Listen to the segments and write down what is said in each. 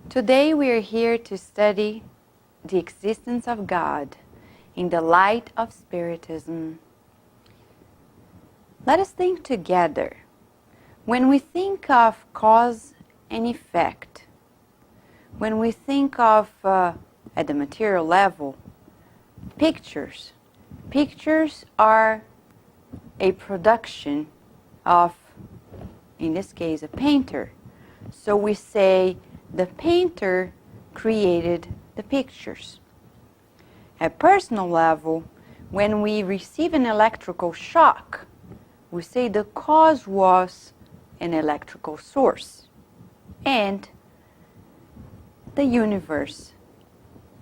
Today we are here to study the existence of God in the light of Spiritism. Let us think together. When we think of cause and effect, when we think of, at the material level, pictures are a production of, in this case, a painter. So we say the painter created the pictures. At personal level, when we receive an electrical shock, we say the cause was an electrical source. And the universe.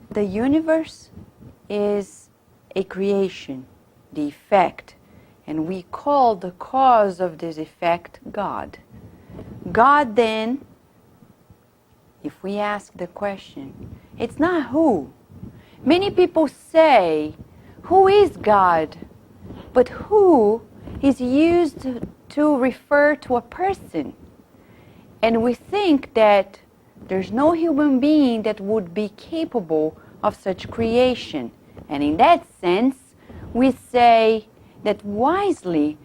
The universe is a creation, the effect, and we call the cause of this effect God. God then, if we ask the question, it's not who. Many people say, who is God? But who is used to refer to a person. And we think that there's no human being that would be capable of such creation. And in that sense, we say that wisely,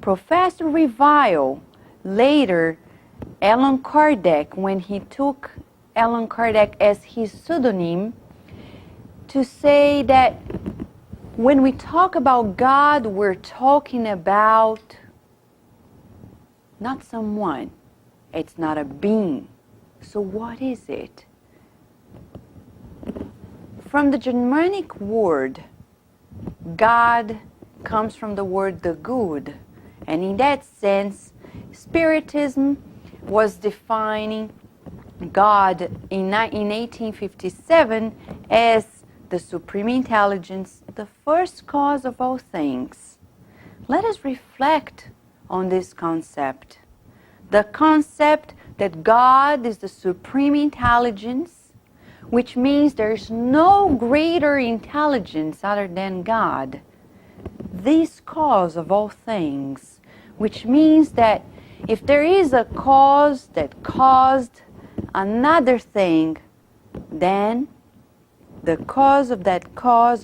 Professor Revile, later Allan Kardec, when he took Allan Kardec as his pseudonym, to say that when we talk about God, we're talking about not someone. It's not a being. So what is it? From the Germanic word, God comes from the word the good. And in that sense, Spiritism was defining God in 1857 as the supreme intelligence, the first cause of all things. Let us reflect on this concept. The concept that God is the supreme intelligence, which means there's no greater intelligence other than God. This cause of all things, which means that if there is a cause that caused another thing, then the cause of that cause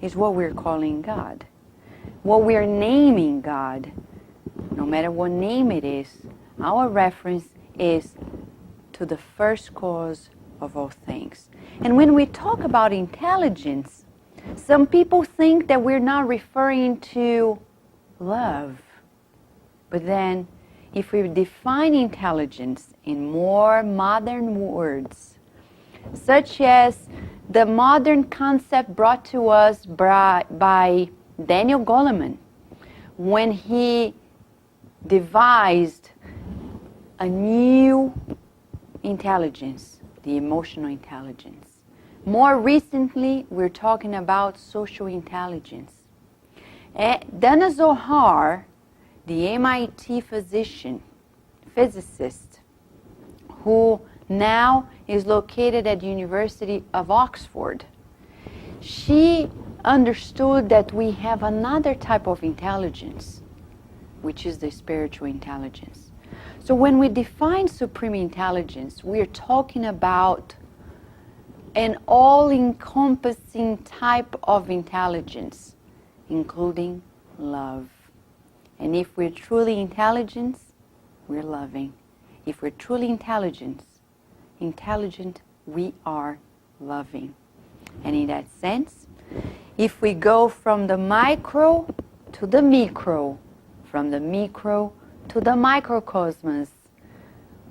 is what we're calling God. What we're naming God. No matter what name it is, our reference is to the first cause of all things. And when we talk about intelligence, some people think that we're not referring to love. But then, if we define intelligence in more modern words, such as the modern concept brought to us by Daniel Goleman, when he devised a new intelligence, the emotional intelligence. More recently, we're talking about social intelligence. Dana Zohar, the MIT physicist, who now is located at the University of Oxford, she understood that we have another type of intelligence, which is the spiritual intelligence. So when we define supreme intelligence, we are talking about an all-encompassing type of intelligence, including love. And if we're truly intelligent, we're loving. If we're truly intelligent, we are loving. And in that sense, if we go from the micro to the micro, from the micro to the microcosmos,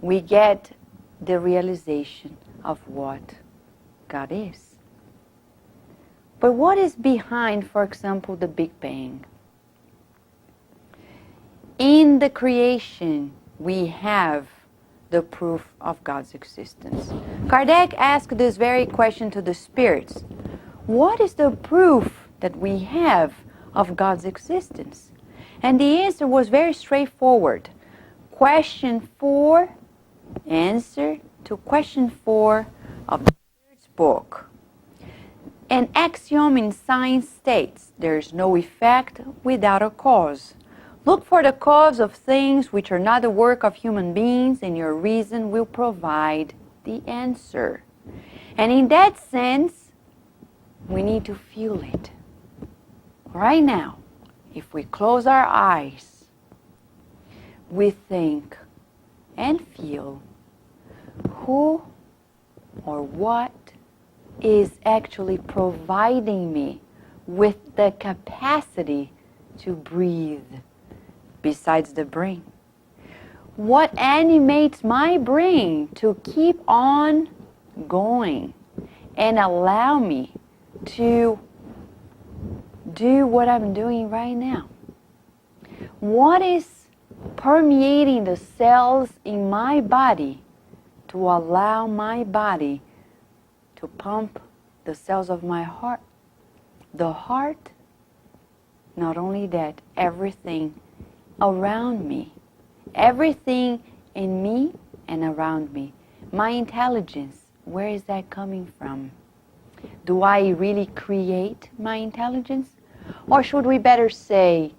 we get the realization of what God is. But what is behind, for example, the Big Bang? In the creation, we have the proof of God's existence. Kardec asked this very question to the spirits. What is the proof that we have of God's existence? And the answer was very straightforward. Question 4, answer to question 4 of the Spirit's book. An axiom in science states there is no effect without a cause. Look for the cause of things which are not the work of human beings, and your reason will provide the answer. And in that sense, we need to feel it. Right now, if we close our eyes, we think and feel who or what is actually providing me with the capacity to breathe besides the brain. What animates my brain to keep on going and allow me to do what I'm doing right now? What is permeating the cells in my body to allow my body to pump the cells of my heart? The heart, not only that, everything around me, everything in me and around me. My intelligence, where is that coming from? Do I really create my intelligence? Or should we better say,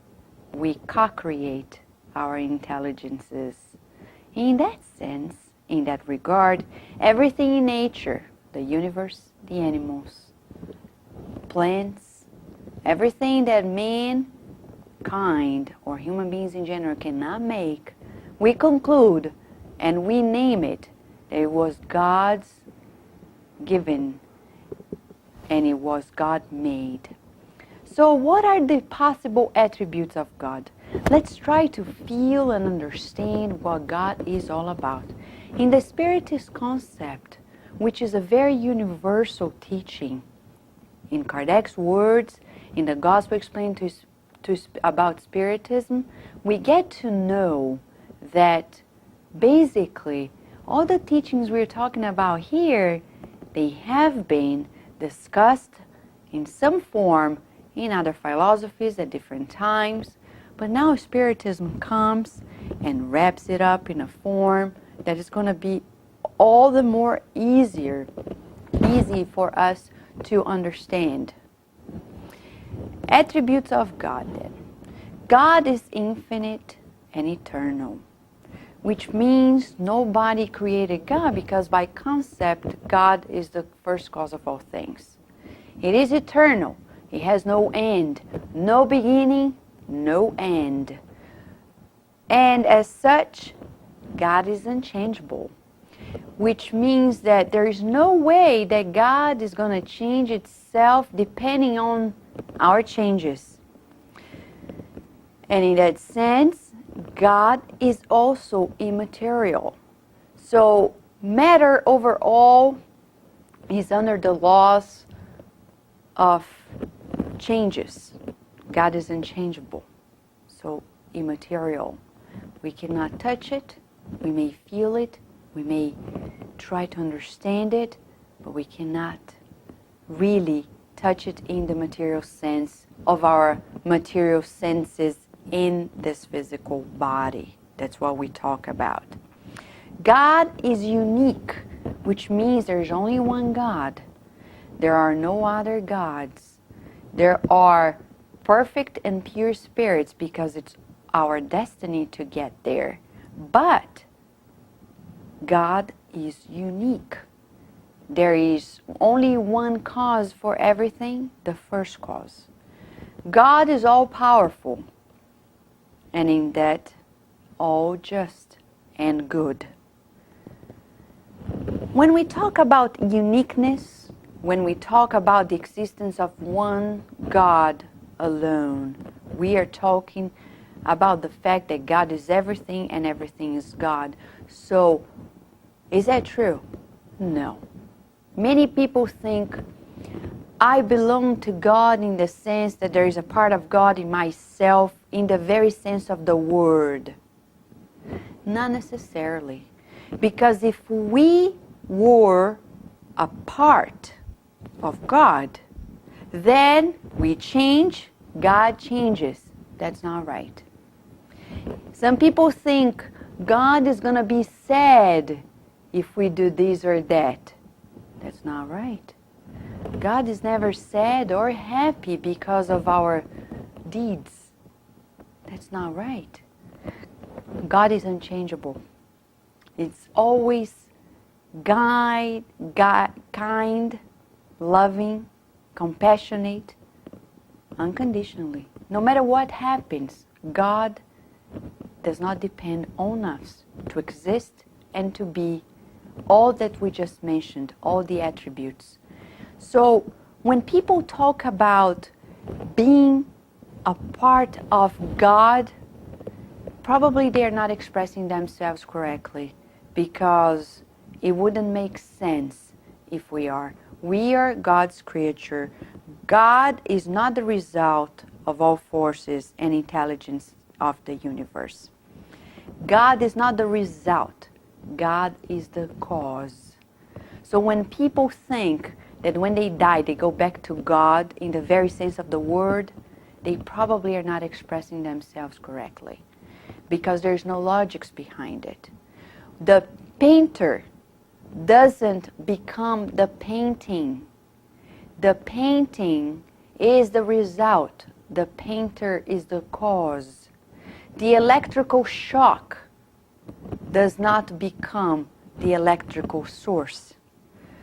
we co-create our intelligences? In that sense, in that regard, everything in nature, the universe, the animals, plants, everything that mankind or human beings in general cannot make, we conclude and we name it that it was God's given and it was God made. So what are the possible attributes of God? Let's try to feel and understand what God is all about. In the Spiritist concept, which is a very universal teaching, in Kardec's words, in the Gospel explained about Spiritism, we get to know that basically all the teachings we're talking about here, they have been discussed in some form in other philosophies at different times, but now Spiritism comes and wraps it up in a form that is going to be all the more easy for us to understand. Attributes of God, then. God is infinite and eternal, which means nobody created God, because by concept, God is the first cause of all things. It is eternal. It has no end, no beginning, no end. And as such, God is unchangeable, which means that there is no way that God is going to change itself depending on our changes. And in that sense, God is also immaterial. So matter overall is under the laws of changes. God is unchangeable, so immaterial. We cannot touch it. We may feel it. We may try to understand it, but we cannot really touch it in the material sense of our material senses in this physical body. That's what we talk about. God is unique, which means there's only one God. There are no other gods. There are perfect and pure spirits because it's our destiny to get there. But God is unique. There is only one cause for everything, the first cause. God is all-powerful, and in that, all just and good. When we talk about uniqueness, when we talk about the existence of one God alone, we are talking about the fact that God is everything and everything is God. So, is that true? No. Many people think, I belong to God in the sense that there is a part of God in myself, in the very sense of the word. Not necessarily. Because if we were a part of God, then we change, God changes. That's not right. Some people think God is going to be sad if we do this or that. That's not right. God is never sad or happy because of our deeds. That's not right. God is unchangeable. It's always kind, loving, compassionate, unconditionally. No matter what happens, God does not depend on us to exist and to be all that we just mentioned, all the attributes. So when people talk about being a part of God, probably they're not expressing themselves correctly, because it wouldn't make sense if we are. We are God's creature. God is not the result of all forces and intelligence of the universe. God is not the result. God is the cause. So when people think that when they die they go back to God in the very sense of the word, they probably are not expressing themselves correctly, because there's no logics behind it. The painter doesn't become the painting. The painting is the result. The painter is the cause. The electrical shock does not become the electrical source.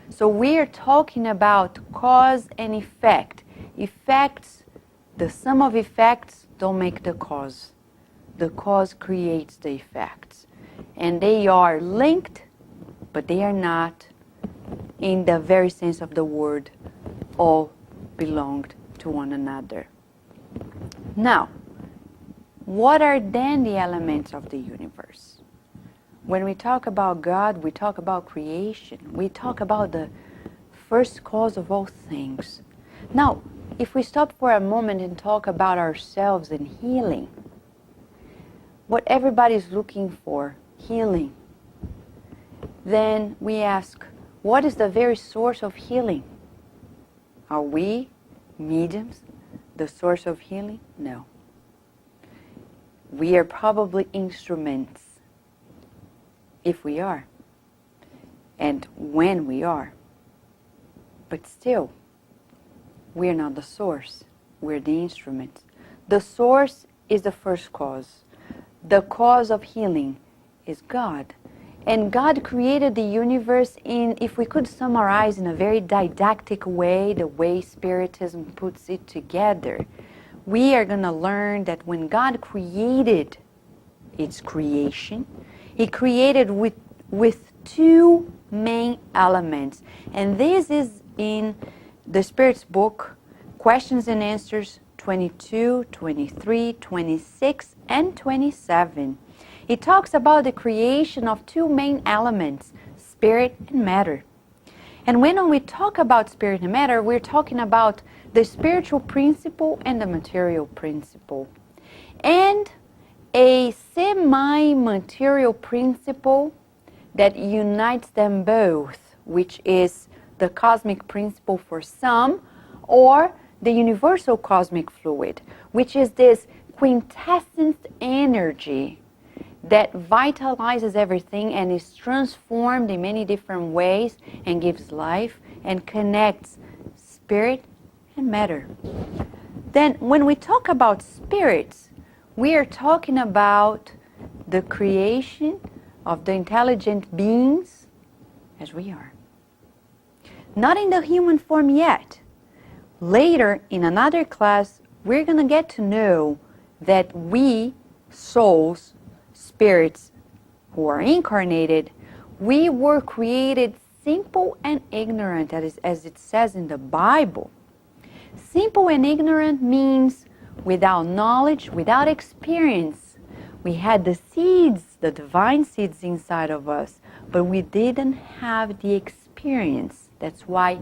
So we are talking about cause and effect. Effects, the sum of effects don't make the cause. The cause creates the effects. And they are linked, but they are not, in the very sense of the word, all belonged to one another. Now, what are then the elements of the universe? When we talk about God, we talk about creation. We talk about the first cause of all things. Now, if we stop for a moment and talk about ourselves and healing, what everybody is looking for, healing, then we ask, what is the very source of healing? Are we, mediums, the source of healing? No. We are probably instruments, if we are, and when we are. But still, we're not the source. We're the instruments. The source is the first cause. The cause of healing is God. And God created the universe in, if we could summarize in a very didactic way, the way Spiritism puts it together, we are going to learn that when God created its creation, He created with two main elements. And this is in the Spirit's book, Questions and Answers 22, 23, 26, and 27. It talks about the creation of two main elements, spirit and matter. And when we talk about spirit and matter, we're talking about the spiritual principle and the material principle. And a semi-material principle that unites them both, which is the cosmic principle for some, or the universal cosmic fluid, which is this quintessence energy that vitalizes everything and is transformed in many different ways and gives life and connects spirit and matter. Then when we talk about spirits, we are talking about the creation of the intelligent beings as we are. Not in the human form yet. Later, in another class, we're going to get to know that we, souls, spirits who are incarnated, we were created simple and ignorant, as it says in the Bible. Simple and ignorant means without knowledge, without experience. We had the seeds, the divine seeds inside of us, but we didn't have the experience. That's why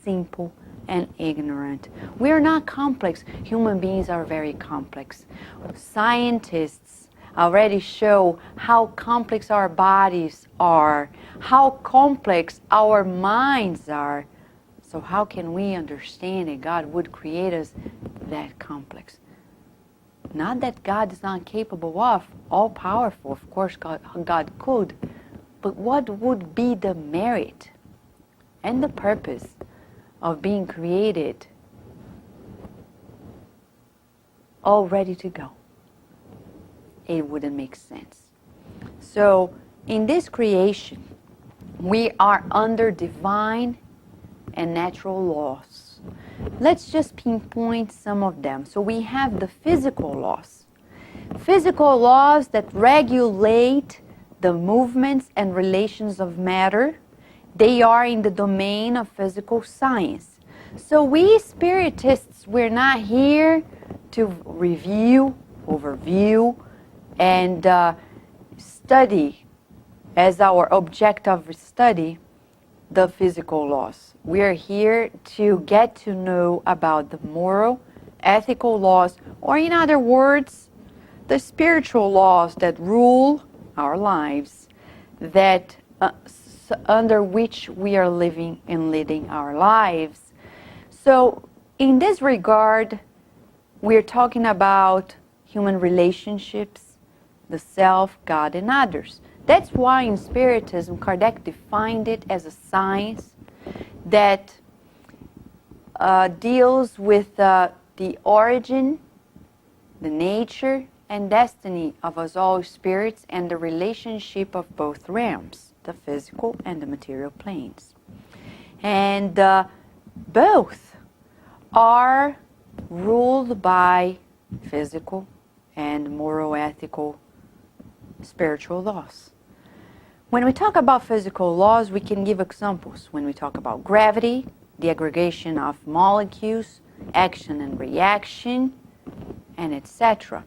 simple and ignorant. We are not complex. Human beings are very complex. Scientists already show how complex our bodies are, how complex our minds are. So how can we understand that God would create us that complex? Not that God is not capable of, all-powerful, of course God could, but what would be the merit and the purpose of being created all ready to go? it wouldn't make sense. So in this creation, we are under divine and natural laws. Let's just pinpoint some of them. So we have the physical laws. Physical laws that regulate the movements and relations of matter. They are in the domain of physical science. So we Spiritists, we're not here to review, overview, and study as our objective of study the physical laws. We are here to get to know about the moral, ethical laws, or in other words, the spiritual laws that rule our lives, that under which we are living and leading our lives. So in this regard, we're talking about human relationships, the self, God, and others. That's why in Spiritism, Kardec defined it as a science that deals with the origin, the nature, and destiny of us all spirits and the relationship of both realms, the physical and the material planes. And both are ruled by physical and moral, ethical, spiritual laws. When we talk about physical laws, we can give examples. When we talk about gravity, the aggregation of molecules, action and reaction, and etc.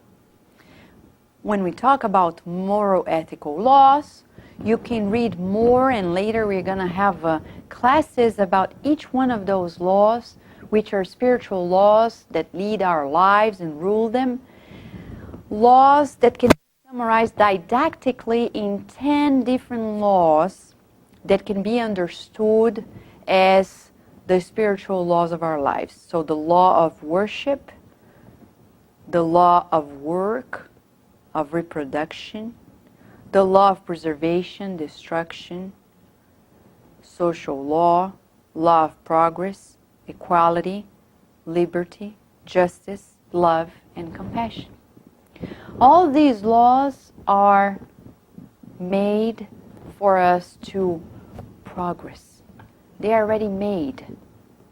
When we talk about moral ethical laws, you can read more, and later we're going to have classes about each one of those laws, which are spiritual laws that lead our lives and rule them. Laws that can be summarized didactically in 10 different laws that can be understood as the spiritual laws of our lives. So the law of worship, the law of work, of reproduction, the law of preservation, destruction, social law, law of progress, equality, liberty, justice, love, and compassion. All these laws are made for us to progress. They are already made.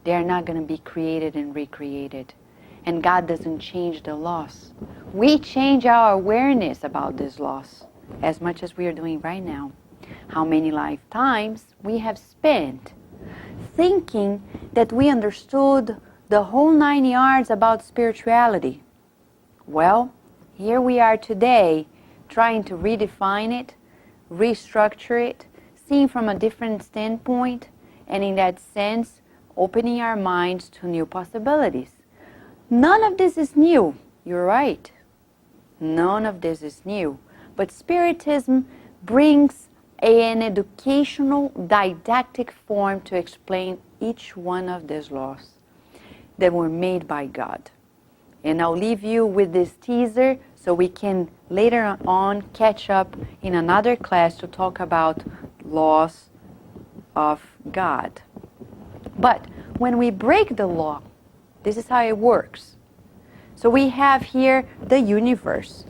They are not going to be created and recreated. And God doesn't change the laws. We change our awareness about these laws as much as we are doing right now. How many lifetimes we have spent thinking that we understood the whole 9 yards about spirituality. Well, here we are today trying to redefine it, restructure it, seeing from a different standpoint, and in that sense, opening our minds to new possibilities. None of this is new. You're right. None of this is new. But Spiritism brings an educational, didactic form to explain each one of these laws that were made by God. And I'll leave you with this teaser so we can later on catch up in another class to talk about laws of God. But when we break the law, this is how it works. So we have here the universe.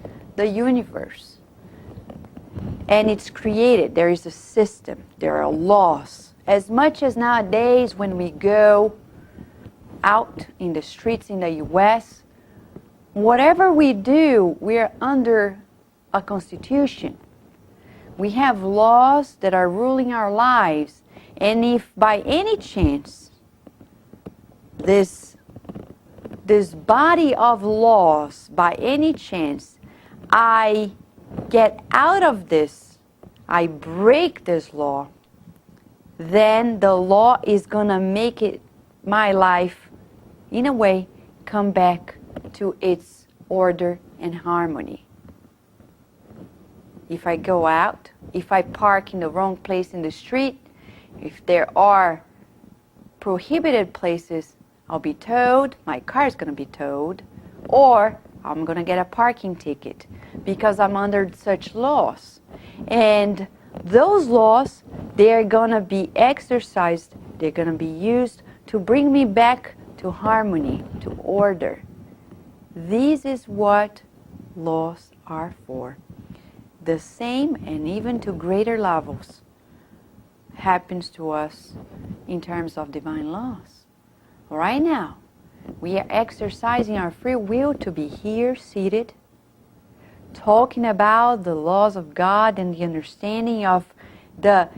And it's created. There is a system. There are laws. As much as nowadays when we go out in the streets in the U.S., whatever we do, we're under a constitution. We have laws that are ruling our lives. And if by any chance this body of laws, by any chance, I get out of this, I break this law, then the law is going to make it, my life, in a way, come back to its order and harmony. If I go out, if I park in the wrong place in the street, if there are prohibited places, I'll be towed, my car is going to be towed, or I'm going to get a parking ticket because I'm under such laws. And those laws, they're going to be exercised, they're going to be used to bring me back to harmony, to order. This is what laws are for. The same and even to greater levels happens to us in terms of divine laws. Right now, we are exercising our free will to be here seated, talking about the laws of God and the understanding of the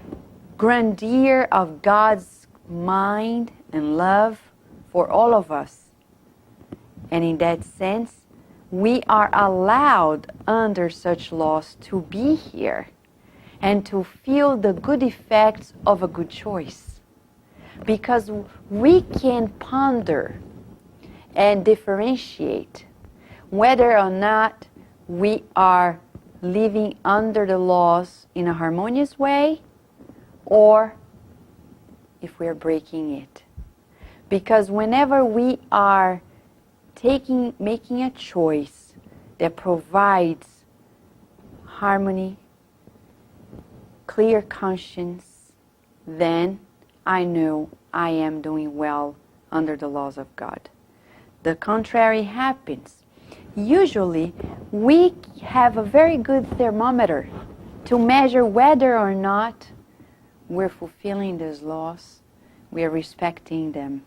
grandeur of God's mind and love for all of us. And in that sense, we are allowed under such laws to be here and to feel the good effects of a good choice. Because we can ponder and differentiate whether or not we are living under the laws in a harmonious way or if we are breaking it. Because whenever we are making a choice that provides harmony, clear conscience, then I know I am doing well under the laws of God. The contrary happens. Usually, we have a very good thermometer to measure whether or not we're fulfilling these laws, we are respecting them,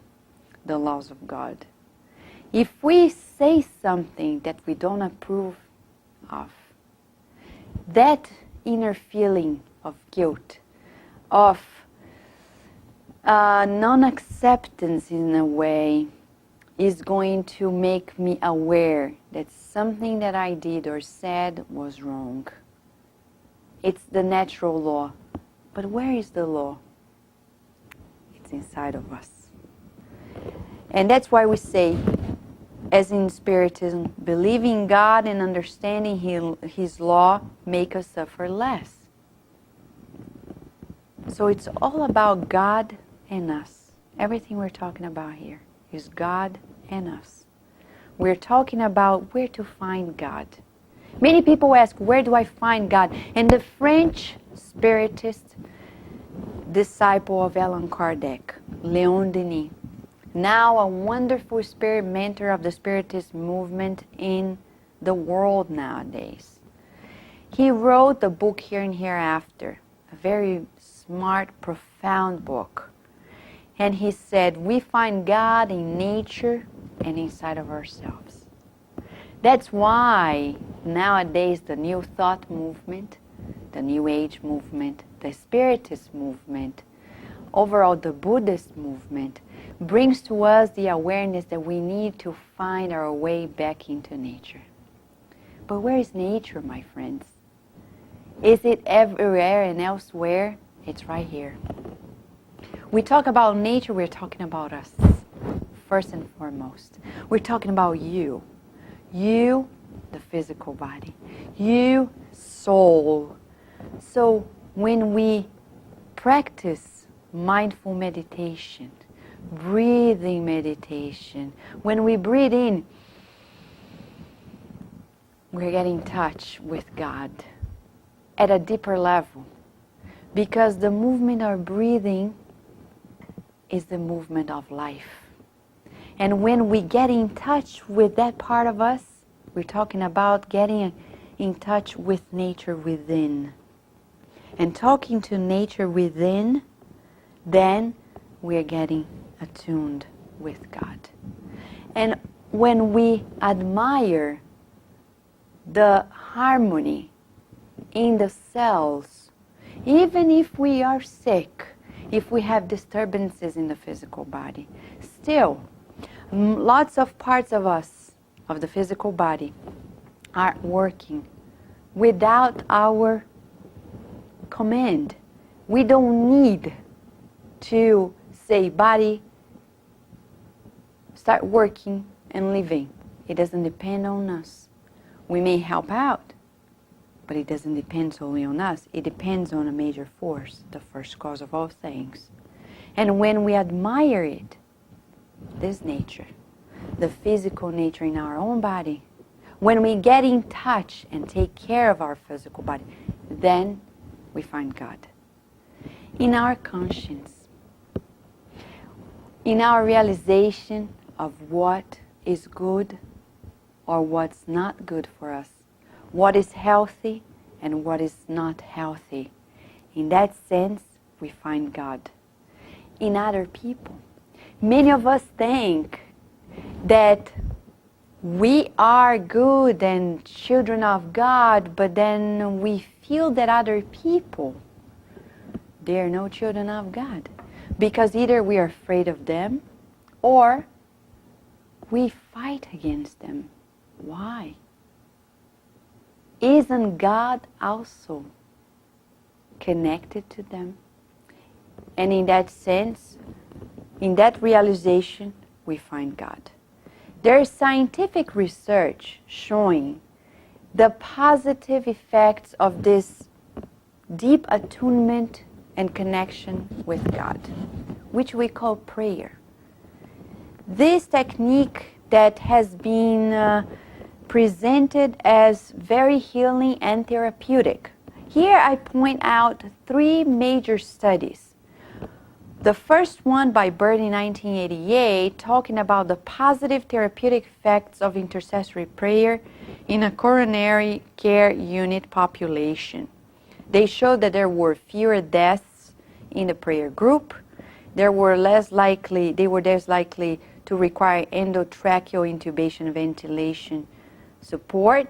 the laws of God. If we say something that we don't approve of, that inner feeling of guilt, of non-acceptance in a way, is going to make me aware that something that I did or said was wrong. It's the natural law. But where is the law? It's inside of us. And that's why we say, as in Spiritism, believing God and understanding His law make us suffer less. So it's all about God and us. Everything we're talking about here is God and us. We're talking about where to find God. Many people ask, where do I find God? And the French Spiritist disciple of Allan Kardec, Léon Denis, now a wonderful spirit mentor of the Spiritist movement in the world nowadays. He wrote the book Here and Hereafter, a very smart, profound book. And he said, we find God in nature and inside of ourselves. That's why nowadays the New Thought movement, the New Age movement, the Spiritist movement, overall the Buddhist movement, brings to us the awareness that we need to find our way back into nature. But where is nature, my friends? Is it everywhere and elsewhere? It's right here. We talk about nature, we're talking about us, first and foremost. We're talking about you. You, the physical body. You, soul. So when we practice mindful meditation, breathing meditation, when we breathe in, we're getting in touch with God at a deeper level. Because the movement of breathing is the movement of life. And when we get in touch with that part of us, we're talking about getting in touch with nature within. And talking to nature within, then we're getting attuned with God. And when we admire the harmony in the cells, even if we are sick, if we have disturbances in the physical body, still, lots of parts of us, of the physical body, are working without our command. We don't need to say, body, start working and living. It doesn't depend on us. We may help out, but it doesn't depend solely on us. It depends on a major force, the first cause of all things. And when we admire it, this nature, the physical nature in our own body, when we get in touch and take care of our physical body, then we find God. In our conscience, in our realization of what is good or what's not good for us, what is healthy and what is not healthy. In that sense, we find God. In other people, many of us think that we are good and children of God, but then we feel that other people, they are no children of God. Because either we are afraid of them or we fight against them. Why? Isn't God also connected to them? And in that sense, in that realization, we find God. There is scientific research showing the positive effects of this deep attunement and connection with God, which we call prayer. This technique that has been presented as very healing and therapeutic. Here I point out 3 major studies. The first one by Bird in 1988, talking about the positive therapeutic effects of intercessory prayer in a coronary care unit population. They showed that there were fewer deaths in the prayer group. They were less likely to require endotracheal intubation ventilation support.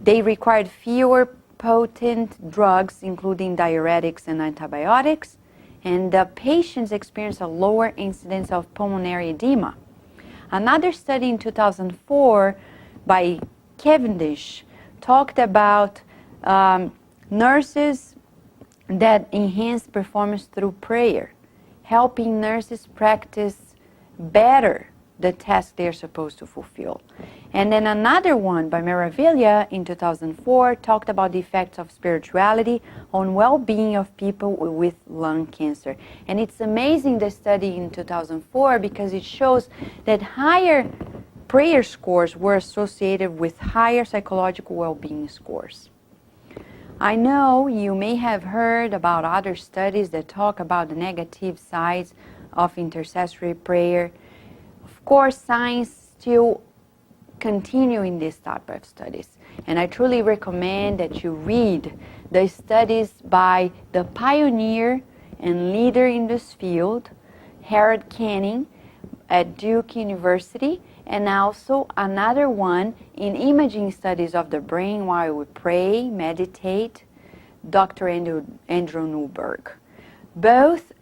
They required fewer potent drugs, including diuretics and antibiotics. And the patients experienced a lower incidence of pulmonary edema. Another study in 2004 by Cavendish talked about nurses that enhance performance through prayer, helping nurses practice better the task they're supposed to fulfill. And then another one by Meraviglia in 2004 talked about the effects of spirituality on well-being of people with lung cancer. And it's amazing, the study in 2004, because it shows that higher prayer scores were associated with higher psychological well-being scores. I know you may have heard about other studies that talk about the negative sides of intercessory prayer. Of course, science still continuing this type of studies. And I truly recommend that you read the studies by the pioneer and leader in this field, Harold Canning at Duke University, and also another one in imaging studies of the brain while we pray, meditate, Dr. Andrew Newberg. Both,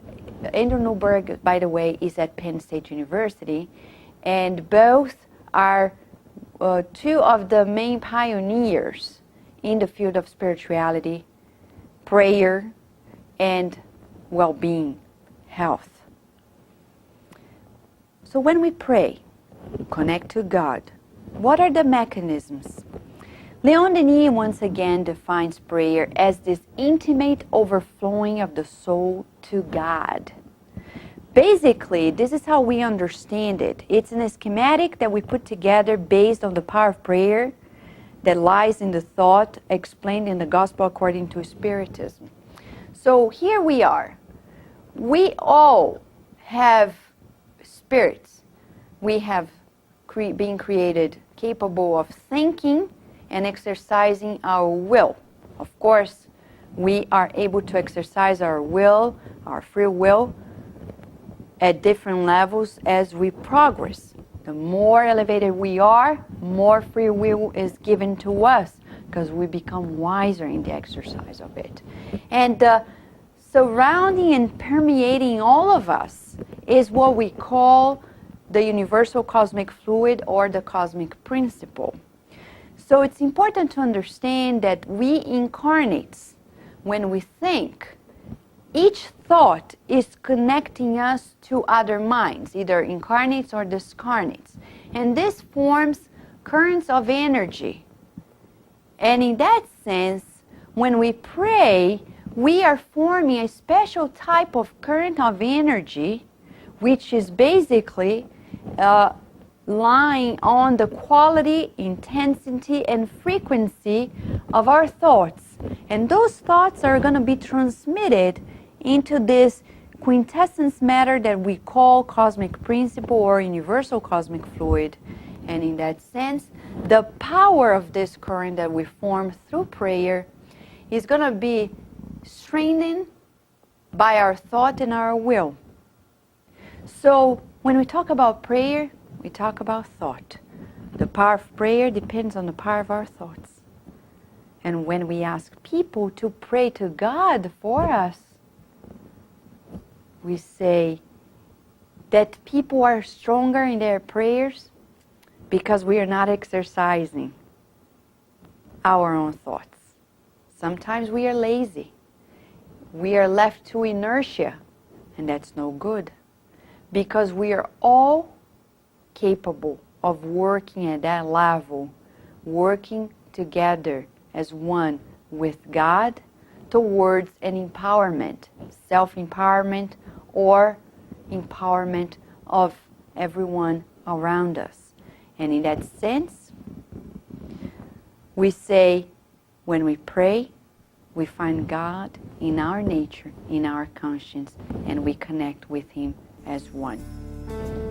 Andrew Newberg, by the way, is at Penn State University, and both are 2 of the main pioneers in the field of spirituality, prayer, and well-being, health. So when we pray, connect to God, what are the mechanisms? Leon Denis once again defines prayer as this intimate overflowing of the soul to God. Basically, this is how we understand it. It's a schematic that we put together based on the power of prayer that lies in the thought explained in the Gospel according to Spiritism. So here we are. We all have spirits. We have been created capable of thinking and exercising our will. Of course, we are able to exercise our will, our free will, at different levels as we progress. The more elevated we are, more free will is given to us because we become wiser in the exercise of it. And surrounding and permeating all of us is what we call the universal cosmic fluid or the cosmic principle. So it's important to understand that we incarnates, when we think, each thought is connecting us to other minds, either incarnates or discarnates. And this forms currents of energy. And in that sense, when we pray, we are forming a special type of current of energy, which is basically lying on the quality, intensity, and frequency of our thoughts. And those thoughts are going to be transmitted into this quintessence matter that we call cosmic principle or universal cosmic fluid. And in that sense, the power of this current that we form through prayer is going to be strengthened by our thought and our will. So when we talk about prayer, we talk about thought. The power of prayer depends on the power of our thoughts. And when we ask people to pray to God for us, we say that people are stronger in their prayers because we are not exercising our own thoughts. Sometimes we are lazy. We are left to inertia, and that's no good, because we are all capable of working at that level, working together as one with God towards an empowerment, self-empowerment, or empowerment of everyone around us. And in that sense, we say, when we pray, we find God in our nature, in our conscience, and we connect with Him as one.